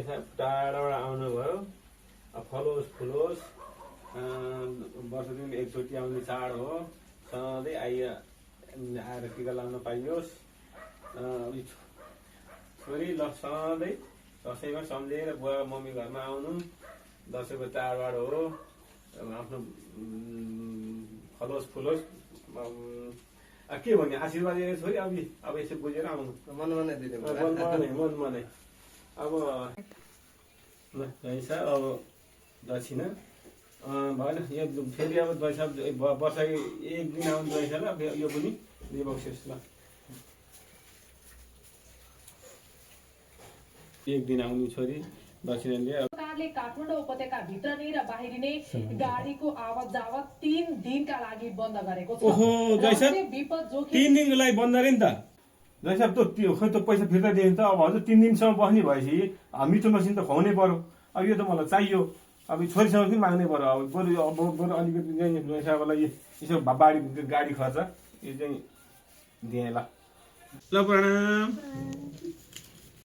साहब टाढाबाट आउनुभयो फलोस् फुलोस् वर्ष दिन एकचोटि आउने चाड हो सधैँ आएर टिका लाउन पाइयोस् छोरी ल सधैँ दसैँमा सम्झेर बुवा मम्मी घरमा आउनु दसैँको चाडबाड हो आफ्नो फलोस् फुलोस् के भन्ने आशीर्वाद दिने छोरी अब यसो बुझेर आउनु मन अब पैसा अब दक्षिणा भएन यो फेरि अब पैसा वर्ष एक दिन आउनु रहेछ ल यो पनि दिइबक्सेस् ल एक दिन आउने छोरी दक्षिणा लिए सरकारले काठमाडौँ उपत्यकाभित्र नै र बाहिरी नै गाडीको आवत जावत 3 दिनका लागि बन्द गरेको छ। ओहो जैसा विपद जोखिम 3 दिनको लागि बन्द अरे नि त जैसा खै त पैसा फिर्ता दियो नि त अब हजुर 3 दिनसम्म बस्ने भएपछि मिठो मसिन त खुवाउनै पर्यो अब यो त मलाई चाहियो अब छोरीसँग पनि माग्नै पर्यो अब बरु अलिकति पैसालाई यसो बाडी गाडी खर्च यो चाहिँ दिएँ ल प्रणाम